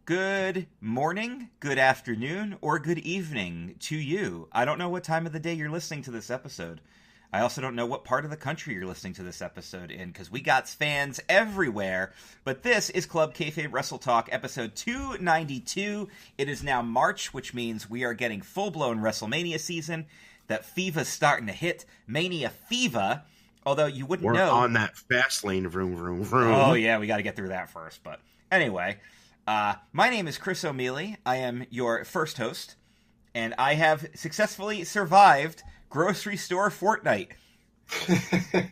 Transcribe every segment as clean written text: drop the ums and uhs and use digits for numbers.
good morning, good afternoon, or good evening to you. I don't know what time of the day you're listening to this episode. I also don't know what part of the country you're listening to this episode in, because we got fans everywhere. But this is Club Kayfabe WrestleTalk, episode 292. It is now March, which means we are getting full-blown WrestleMania season. That fever's starting to hit. Mania fever. Although you wouldn't know. We're on that fast lane, vroom, vroom, vroom. Oh, yeah, we got to get through that first. But anyway, my name is Chris O'Mealy. I am your first host, and I have successfully survived grocery store Fortnite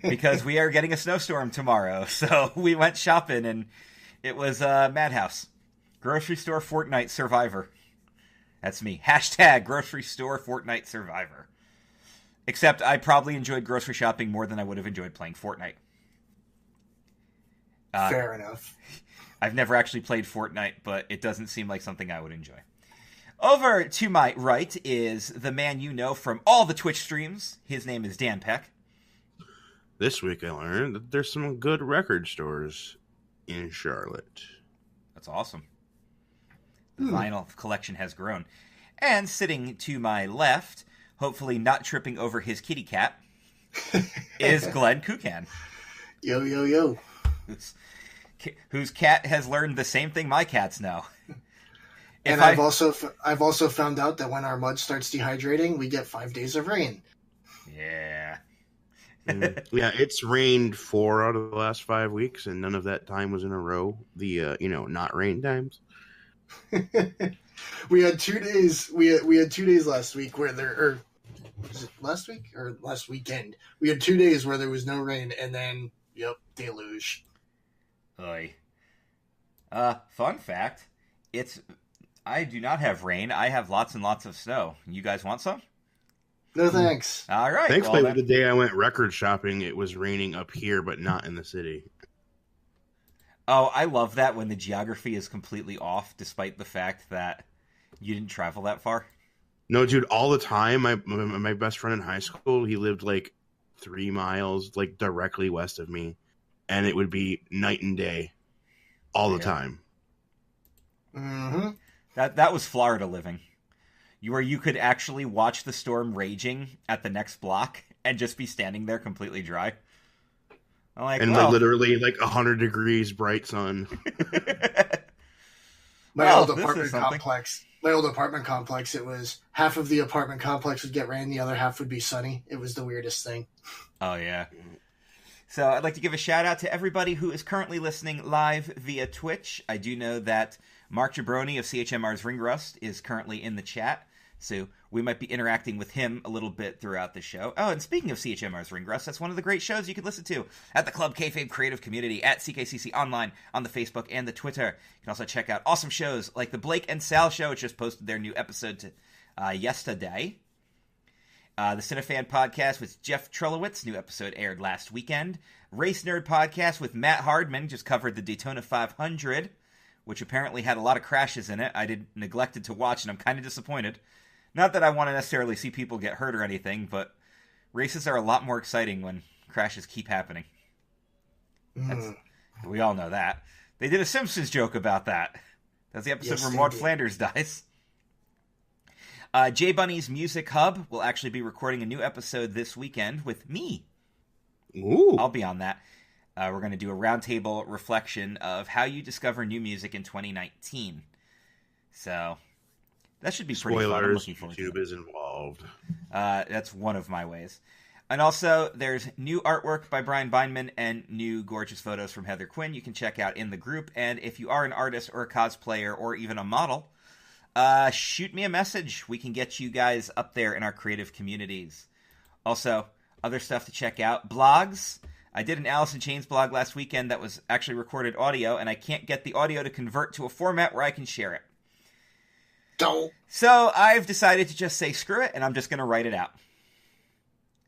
because we are getting a snowstorm tomorrow. So we went shopping, and it was madhouse. Grocery store Fortnite survivor. That's me. Hashtag grocery store Fortnite survivor. Except I probably enjoyed grocery shopping more than I would have enjoyed playing Fortnite. Fair enough. I've never actually played Fortnite, but it doesn't seem like something I would enjoy. Over to my right is the man you know from all the Twitch streams. His name is Dan Peck. This week I learned that there's some good record stores in Charlotte. That's awesome. The vinyl collection has grown. And sitting to my left, hopefully not tripping over his kitty cat, is Glenn Kukan. Yo, yo, yo. Whose cat has learned the same thing my cats know. And I've also found out that when our mud starts dehydrating, we get 5 days of rain. Yeah. Yeah, it's rained 4 out of the last 5 weeks, and none of that time was in a row. The not rain times. We had 2 days. We had 2 days last week where was it last week or last weekend? We had 2 days where there was no rain, and then deluge. Oy. Fun fact: I do not have rain. I have lots and lots of snow. You guys want some? No thanks. All right. Thankfully, the day I went record shopping, it was raining up here, but not in the city. Oh, I love that when the geography is completely off, despite the fact that you didn't travel that far. No, dude, all the time. My best friend in high school, he lived like 3 miles, like directly west of me, and it would be night and day, all the time. Mm-hmm. That was Florida living. Where you could actually watch the storm raging at the next block and just be standing there completely dry. Literally 100 degrees bright sun. My old apartment complex, it was half of the apartment complex would get rain, the other half would be sunny. It was the weirdest thing. Oh, yeah. So I'd like to give a shout out to everybody who is currently listening live via Twitch. I do know that Mark Jabroni of CHMR's Ring Rust is currently in the chat, so we might be interacting with him a little bit throughout the show. Oh, and speaking of CHMR's Ring Rust, that's one of the great shows you can listen to at the Club Kayfabe Creative Community at CKCC Online on the Facebook and the Twitter. You can also check out awesome shows like the Blake and Sal Show, which just posted their new episode yesterday. The Cinefan Podcast with Jeff Trelowitz, new episode aired last weekend. Race Nerd Podcast with Matt Hardman just covered the Daytona 500, which apparently had a lot of crashes in it. I neglected to watch, and I'm kind of disappointed. Not that I want to necessarily see people get hurt or anything, but races are a lot more exciting when crashes keep happening. We all know that. They did a Simpsons joke about that. That's the episode where Maud Flanders dies. J Bunny's Music Hub will actually be recording a new episode this weekend with me. Ooh. I'll be on that. We're going to do a roundtable reflection of how you discover new music in 2019. So that should be pretty fun. I'm looking forward to it. YouTube is involved. That's one of my ways. And also, there's new artwork by Brian Beinman and new gorgeous photos from Heather Quinn you can check out in the group. And if you are an artist or a cosplayer or even a model, shoot me a message. We can get you guys up there in our creative communities. Also, other stuff to check out. Blogs. I did an Alice in Chains blog last weekend that was actually recorded audio, and I can't get the audio to convert to a format where I can share it. Don't. So I've decided to just say screw it, and I'm just going to write it out.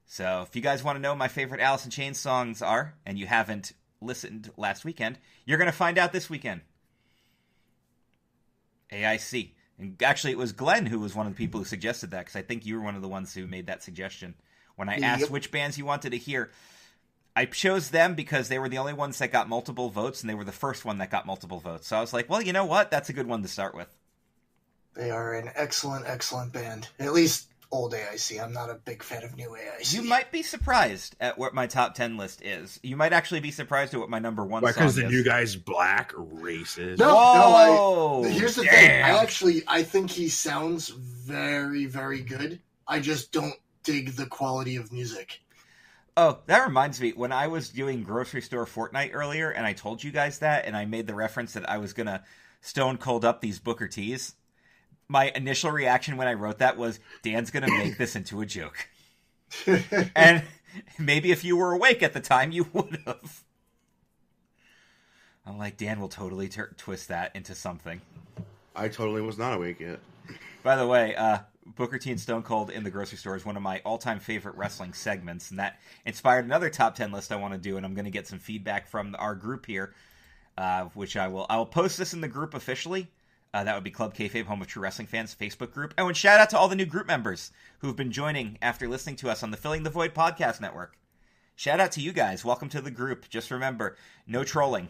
So if you guys want to know what my favorite Alice in Chains songs are, and you haven't listened last weekend, you're going to find out this weekend. AIC. And actually, it was Glenn who was one of the people who suggested that, because I think you were one of the ones who made that suggestion. When I asked which bands you wanted to hear, I chose them because they were the only ones that got multiple votes, and they were the first one that got multiple votes. So I was like, well, you know what? That's a good one to start with. They are an excellent, excellent band. At least old AIC. I'm not a big fan of new AIC. You might be surprised at what my top 10 list is. You might actually be surprised at what my number one song is. Because the new guy's black, racist. No, here's the thing. I think he sounds very, very good. I just don't dig the quality of music. Oh, that reminds me. When I was doing Grocery Store Fortnite earlier, and I told you guys that, and I made the reference that I was going to stone cold up these Booker T's, my initial reaction when I wrote that was, Dan's going to make this into a joke. And maybe if you were awake at the time, you would have. I'm like, Dan will totally twist that into something. I totally was not awake yet. By the way, Booker T and Stone Cold in the Grocery Store is one of my all-time favorite wrestling segments, and that inspired another top 10 list I want to do, and I'm going to get some feedback from our group here, which I will post this in the group officially. That would be Club Kayfabe, Home of True Wrestling Fans Facebook group. Oh, and shout out to all the new group members who've been joining after listening to us on the Filling the Void podcast network. Shout out to you guys. Welcome to the group. Just remember, no trolling.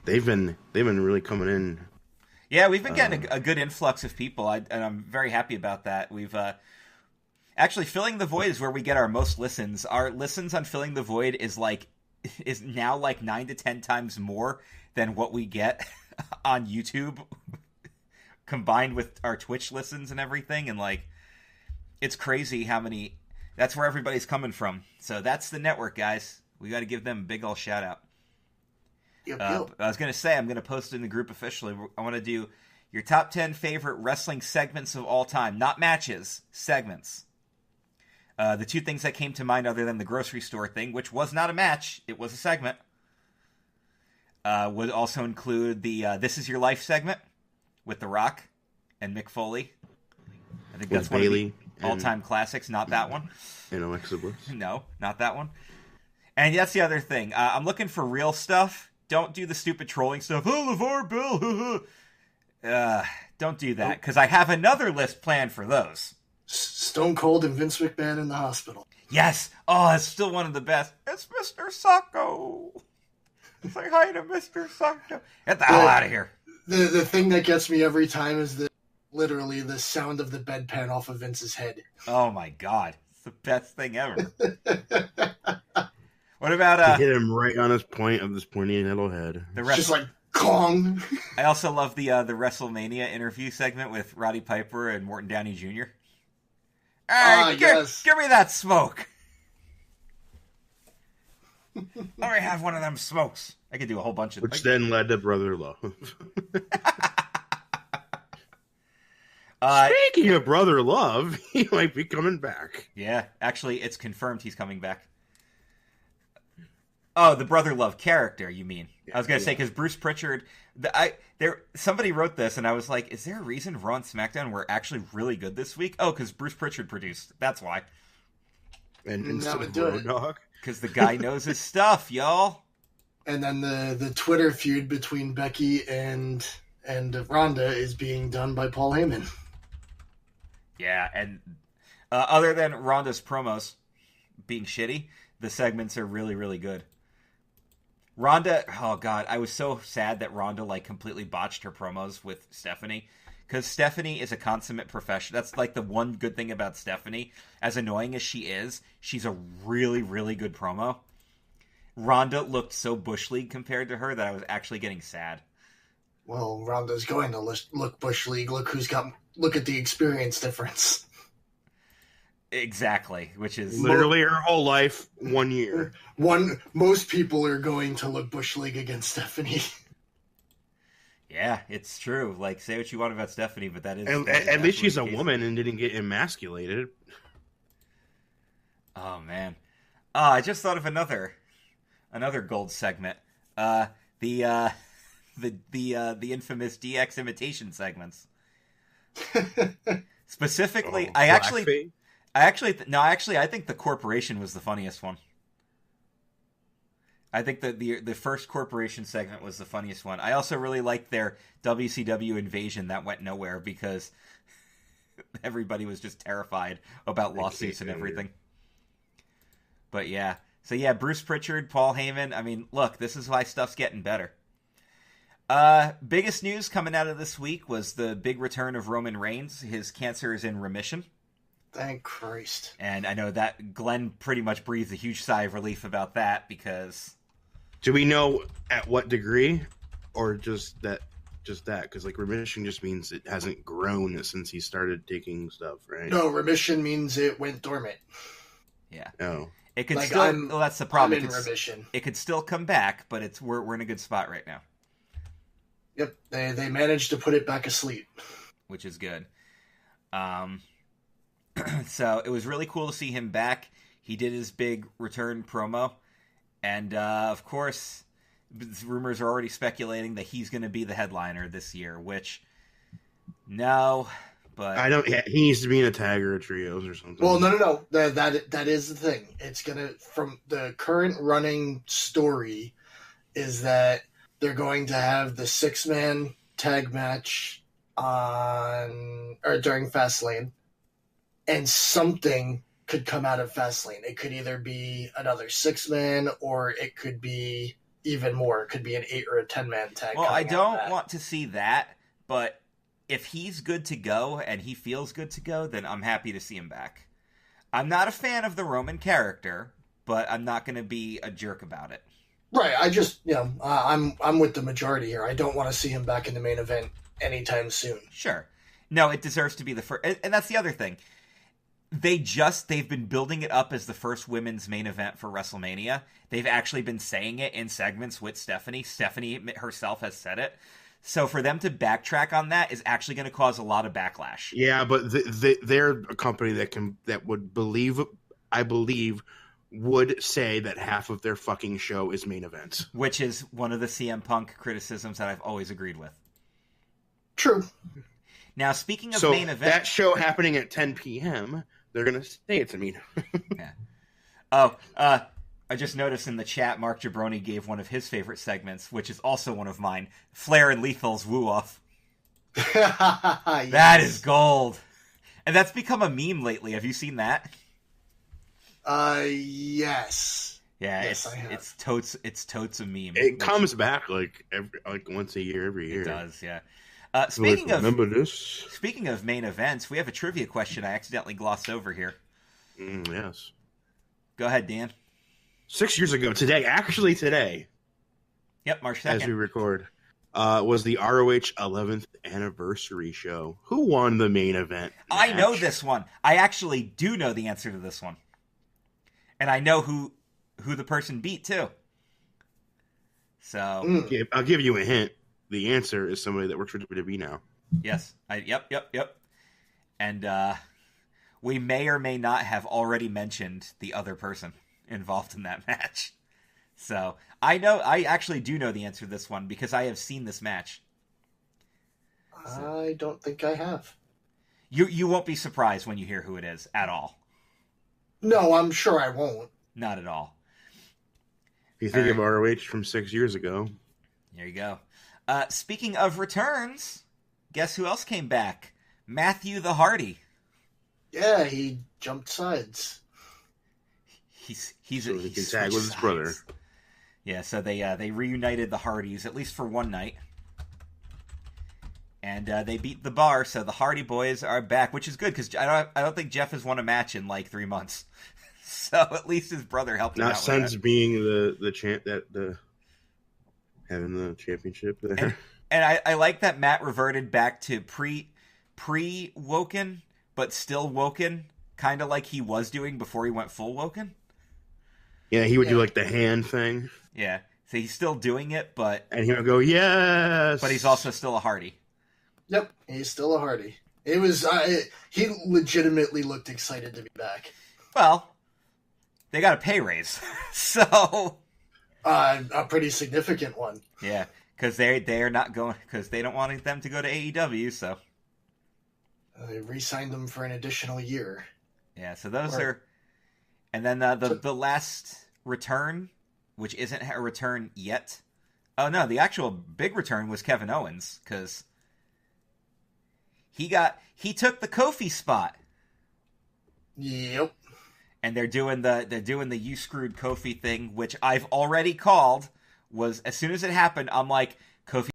They've been really coming in. Yeah, we've been getting a good influx of people, and I'm very happy about that. We've actually, Filling the Void is where we get our most listens. Our listens on Filling the Void is now 9 to 10 times more than what we get on YouTube combined with our Twitch listens and everything, and it's crazy how many. That's where everybody's coming from. So that's the network, guys. We got to give them a big ol' shout out. Yep. I was going to say, I'm going to post it in the group officially. I want to do your top 10 favorite wrestling segments of all time. Not matches, segments. The two things that came to mind other than the grocery store thing, which was not a match, it was a segment, would also include the This Is Your Life segment with The Rock and Mick Foley. I think that's one of the all-time classics. Not that one. And Alexa Bliss. No, not that one. And that's the other thing. I'm looking for real stuff. Don't do the stupid trolling stuff. Oh, LeVar Bell. Don't do that, because I have another list planned for those. Stone Cold and Vince McMahon in the hospital. Yes. Oh, it's still one of the best. It's Mr. Sacco. Say hi to Mr. Sacco. Get the hell out of here. The thing that gets me every time is literally the sound of the bedpan off of Vince's head. Oh my God. It's the best thing ever. What about hit him right on his point of this pointy little head. Just like Kong. I also love the WrestleMania interview segment with Roddy Piper and Morton Downey Jr. Hey, yes. Give me that smoke. Let me have one of them smokes. I could do a whole bunch of which then led to Brother Love. Speaking of Brother Love, he might be coming back. Yeah, actually, it's confirmed he's coming back. Oh, the Brother Love character, you mean? I was going to say, because Bruce Pritchard... somebody wrote this, and I was like, is there a reason Raw and SmackDown were actually really good this week? Oh, because Bruce Pritchard produced. That's why. And instead of Road Dogg? Because the guy knows his stuff, y'all. And then the Twitter feud between Becky and Ronda is being done by Paul Heyman. Yeah, and other than Ronda's promos being shitty, the segments are really, really good. Ronda, oh God, I was so sad that Ronda completely botched her promos with Stephanie, because Stephanie is a consummate professional. That's the one good thing about Stephanie. As annoying as she is, she's a really, really good promo. Ronda looked so Bush League compared to her that I was actually getting sad. Well, Ronda's going to look Bush League. Look at the experience difference. Exactly, which is literally her whole life, 1 year. Most people are going to look Bush League against Stephanie. Yeah, it's true. Say what you want about Stephanie, but that is... At least she's a woman and didn't get emasculated. Oh, man. I just thought of another gold segment. The infamous DX imitation segments. Specifically, I think the Corporation was the funniest one. I think that the first Corporation segment was the funniest one. I also really liked their WCW invasion that went nowhere because everybody was just terrified about lawsuits and everything. But yeah, So yeah, Bruce Pritchard, Paul Heyman. I mean, look, this is why stuff's getting better. Biggest news coming out of this week was the big return of Roman Reigns. His cancer is in remission. Thank Christ. And I know that Glenn pretty much breathed a huge sigh of relief about that because... Do we know at what degree? Or just that? Because, like, remission just means it hasn't grown since he started taking stuff, right? No, remission means it went dormant. Yeah. Oh. It could still... Well, that's the problem. I'm in remission. It could still come back, but we're in a good spot right now. Yep, they managed to put it back asleep. Which is good. So it was really cool to see him back. He did his big return promo. And, of course, rumors are already speculating that he's going to be the headliner this year, which, no, but... He needs to be in a tag or a trios or something. Well, no. That is the thing. It's going to... From the current running story is that they're going to have the 6-man tag match during Fastlane, and something could come out of Fastlane. It could either be another 6-man, or it could be even more. It could be an 8 or a 10-man tag. Well, I don't want to see that, but if he's good to go and he feels good to go, then I'm happy to see him back. I'm not a fan of the Roman character, but I'm not going to be a jerk about it. Right, I just, I'm with the majority here. I don't want to see him back in the main event anytime soon. Sure. No, it deserves to be the first, and that's the other thing. They've been building it up as the first women's main event for WrestleMania. They've actually been saying it in segments with Stephanie. Stephanie herself has said it. So for them to backtrack on that is actually going to cause a lot of backlash. Yeah, but they're a company that would believe, I believe, would say that half of their fucking show is main events. Which is one of the CM Punk criticisms that I've always agreed with. True. Now, speaking of main event... that show happening at 10 p.m., they're going to say it's a main event. Yeah. Oh, I just noticed in the chat, Mark Jabroni gave one of his favorite segments, which is also one of mine, Flair and Lethal's woo-off. Yes. That is gold. And that's become a meme lately. Have you seen that? Yes. Yeah, yes, I have. It's totes a meme. It comes back like once a year, every year. It does, yeah. Remember this? Speaking of main events, we have a trivia question I accidentally glossed over here. Yes. Go ahead, Dan. 6 years ago today, Yep, March 2nd. as we record, was the ROH 11th anniversary show. Who won the main event match? I know this one. I actually do know the answer to this one. And I know who the person beat, too. So... I'll give you a hint. The answer is somebody that works for WWE now. Yes. Yep. And we may or may not have already mentioned the other person involved in that match. So, I actually do know the answer to this one because I have seen this match. I don't think I have. You won't be surprised when you hear who it is at all. No, I'm sure I won't. Not at all. If you think of ROH from 6 years ago. There you go. Speaking of returns, guess who else came back? Matthew the Hardy. Yeah, he jumped sides. He can tag with his brother. Yeah, so they reunited the Hardys at least for one night, and they beat the Bar. So the Hardy Boys are back, which is good because I don't think Jeff has won a match in like 3 months. So at least his brother helped him out. Not since being the champ having the championship there. And I like that Matt reverted back to pre-Woken, but still Woken, kind of like he was doing before he went full Woken. Yeah, he would do like the hand thing. Yeah, so he's still doing it, and he would go, yes! But he's also still a Hardy. Yep, he's still a Hardy. It was he legitimately looked excited to be back. Well, they got a pay raise, so... A pretty significant one. Yeah, because they are not going because they don't want them to go to AEW. So they re-signed them for an additional year. Yeah, so those are, and then the last return, which isn't a return yet. Oh no, the actual big return was Kevin Owens because he took the Kofi spot. Yep. and they're doing the "you screwed Kofi" thing, which I've already called. Was as soon as it happened, I'm like, Kofi